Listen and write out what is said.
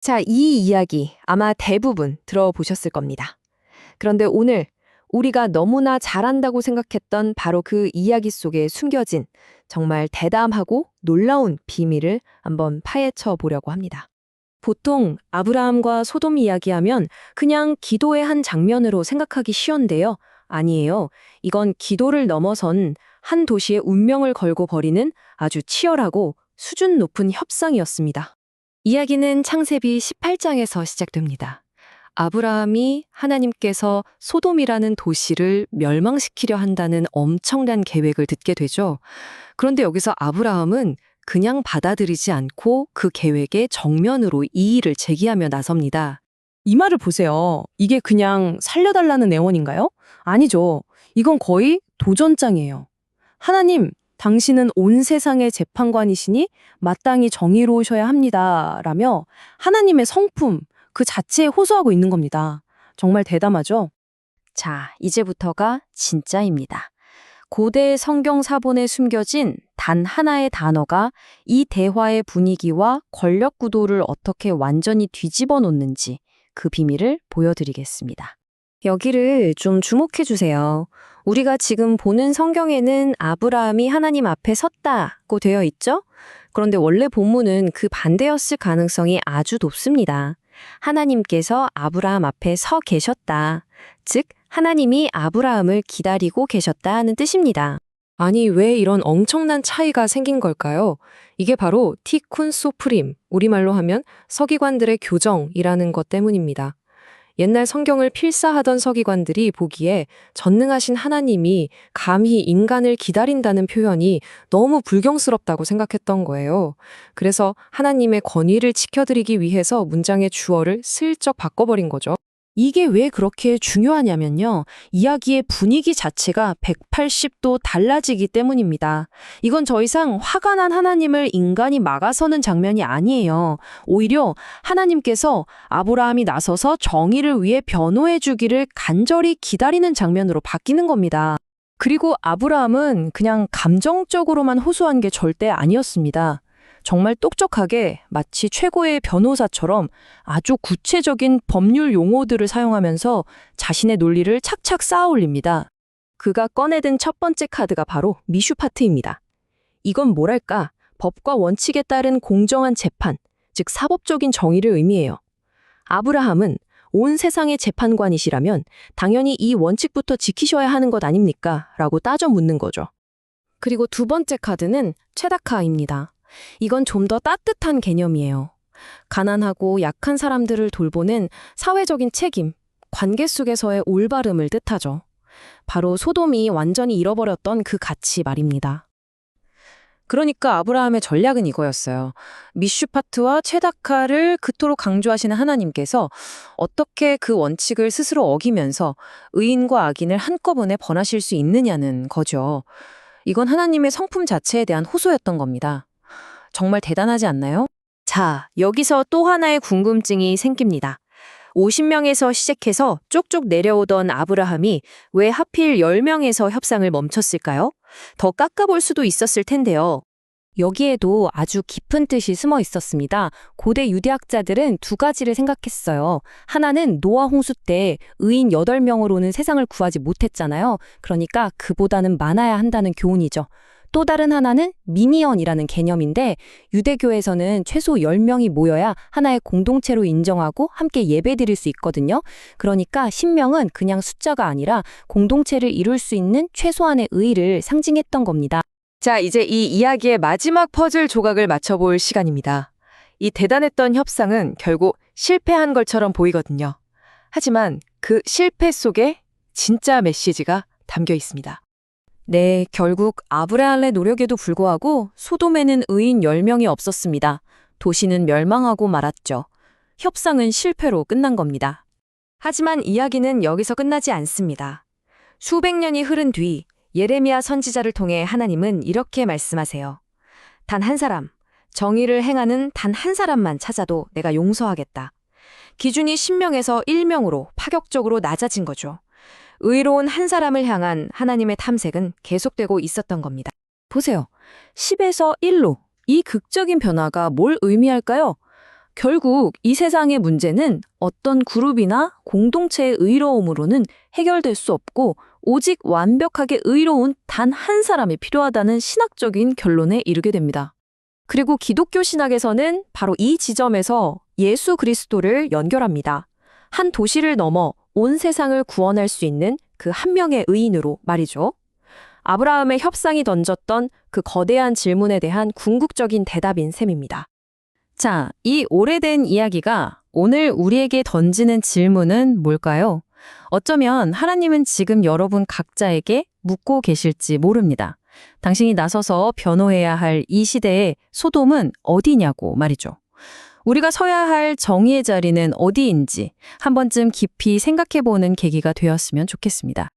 자, 이 이야기 아마 대부분 들어보셨을 겁니다. 그런데 오늘 우리가 너무나 잘한다고 생각했던 바로 그 이야기 속에 숨겨진 정말 대담하고 놀라운 비밀을 한번 파헤쳐 보려고 합니다. 보통 아브라함과 소돔 이야기하면 그냥 기도의 한 장면으로 생각하기 쉬운데요. 아니에요. 이건 기도를 넘어선 한 도시의 운명을 걸고 벌이는 아주 치열하고 수준 높은 협상이었습니다. 이야기는 창세기 18장에서 시작됩니다. 아브라함이 하나님께서 소돔이라는 도시를 멸망시키려 한다는 엄청난 계획을 듣게 되죠. 그런데 여기서 아브라함은 그냥 받아들이지 않고 그 계획에 정면으로 이의를 제기하며 나섭니다. 이 말을 보세요. 이게 그냥 살려달라는 애원인가요? 아니죠. 이건 거의 도전장이에요. 하나님, 당신은 온 세상의 재판관이시니 마땅히 정의로우셔야 합니다. 라며 하나님의 성품 그 자체에 호소하고 있는 겁니다. 정말 대담하죠? 자, 이제부터가 진짜입니다. 고대 성경 사본에 숨겨진 단 하나의 단어가 이 대화의 분위기와 권력 구도를 어떻게 완전히 뒤집어 놓는지 그 비밀을 보여드리겠습니다. 여기를 좀 주목해 주세요. 우리가 지금 보는 성경에는 아브라함이 하나님 앞에 섰다고 되어 있죠? 그런데 원래 본문은 그 반대였을 가능성이 아주 높습니다. 하나님께서 아브라함 앞에 서 계셨다. 즉, 하나님이 아브라함을 기다리고 계셨다는 뜻입니다. 아니, 왜 이런 엄청난 차이가 생긴 걸까요? 이게 바로 티쿤 소프림, 우리말로 하면 서기관들의 교정이라는 것 때문입니다. 옛날 성경을 필사하던 서기관들이 보기에 전능하신 하나님이 감히 인간을 기다린다는 표현이 너무 불경스럽다고 생각했던 거예요. 그래서 하나님의 권위를 지켜드리기 위해서 문장의 주어를 슬쩍 바꿔버린 거죠. 이게 왜 그렇게 중요하냐면요. 이야기의 분위기 자체가 180도 달라지기 때문입니다. 이건 더 이상 화가 난 하나님을 인간이 막아서는 장면이 아니에요. 오히려 하나님께서 아브라함이 나서서 정의를 위해 변호해 주기를 간절히 기다리는 장면으로 바뀌는 겁니다. 그리고 아브라함은 그냥 감정적으로만 호소한 게 절대 아니었습니다. 정말 똑똑하게 마치 최고의 변호사처럼 아주 구체적인 법률 용어들을 사용하면서 자신의 논리를 착착 쌓아 올립니다. 그가 꺼내든 첫 번째 카드가 바로 미슈파트입니다. 이건 뭐랄까, 법과 원칙에 따른 공정한 재판, 즉 사법적인 정의를 의미해요. 아브라함은 온 세상의 재판관이시라면 당연히 이 원칙부터 지키셔야 하는 것 아닙니까? 라고 따져 묻는 거죠. 그리고 두 번째 카드는 최다카입니다. 이건 좀 더 따뜻한 개념이에요. 가난하고 약한 사람들을 돌보는 사회적인 책임, 관계 속에서의 올바름을 뜻하죠. 바로 소돔이 완전히 잃어버렸던 그 가치 말입니다. 그러니까 아브라함의 전략은 이거였어요. 미슈파트와 최다카를 그토록 강조하시는 하나님께서 어떻게 그 원칙을 스스로 어기면서 의인과 악인을 한꺼번에 번하실 수 있느냐는 거죠. 이건 하나님의 성품 자체에 대한 호소였던 겁니다. 정말 대단하지 않나요? 자, 여기서 또 하나의 궁금증이 생깁니다. 50명에서 시작해서 쭉쭉 내려오던 아브라함이 왜 하필 10명에서 협상을 멈췄을까요? 더 깎아볼 수도 있었을 텐데요. 여기에도 아주 깊은 뜻이 숨어 있었습니다. 고대 유대학자들은 두 가지를 생각했어요. 하나는 노아 홍수 때 의인 8명으로는 세상을 구하지 못했잖아요. 그러니까 그보다는 많아야 한다는 교훈이죠. 또 다른 하나는 미니언이라는 개념인데 유대교에서는 최소 10명이 모여야 하나의 공동체로 인정하고 함께 예배드릴 수 있거든요. 그러니까 10명은 그냥 숫자가 아니라 공동체를 이룰 수 있는 최소한의 의의를 상징했던 겁니다. 자, 이제 이 이야기의 마지막 퍼즐 조각을 맞춰볼 시간입니다. 이 대단했던 협상은 결국 실패한 것처럼 보이거든요. 하지만 그 실패 속에 진짜 메시지가 담겨 있습니다. 네, 결국 아브라함의 노력에도 불구하고 소돔에는 의인 10명이 없었습니다. 도시는 멸망하고 말았죠. 협상은 실패로 끝난 겁니다. 하지만 이야기는 여기서 끝나지 않습니다. 수백 년이 흐른 뒤 예레미야 선지자를 통해 하나님은 이렇게 말씀하세요. 단 한 사람, 정의를 행하는 단 한 사람만 찾아도 내가 용서하겠다. 기준이 10명에서 1명으로 파격적으로 낮아진 거죠. 의로운 한 사람을 향한 하나님의 탐색은 계속되고 있었던 겁니다. 보세요. 10에서 1로 이 극적인 변화가 뭘 의미할까요? 결국 이 세상의 문제는 어떤 그룹이나 공동체의 의로움으로는 해결될 수 없고 오직 완벽하게 의로운 단 한 사람이 필요하다는 신학적인 결론에 이르게 됩니다. 그리고 기독교 신학에서는 바로 이 지점에서 예수 그리스도를 연결합니다. 한 도시를 넘어 온 세상을 구원할 수 있는 그 한 명의 의인으로 말이죠. 아브라함의 협상이 던졌던 그 거대한 질문에 대한 궁극적인 대답인 셈입니다. 자, 이 오래된 이야기가 오늘 우리에게 던지는 질문은 뭘까요? 어쩌면 하나님은 지금 여러분 각자에게 묻고 계실지 모릅니다. 당신이 나서서 변호해야 할 이 시대의 소돔은 어디냐고 말이죠. 우리가 서야 할 정의의 자리는 어디인지 한 번쯤 깊이 생각해보는 계기가 되었으면 좋겠습니다.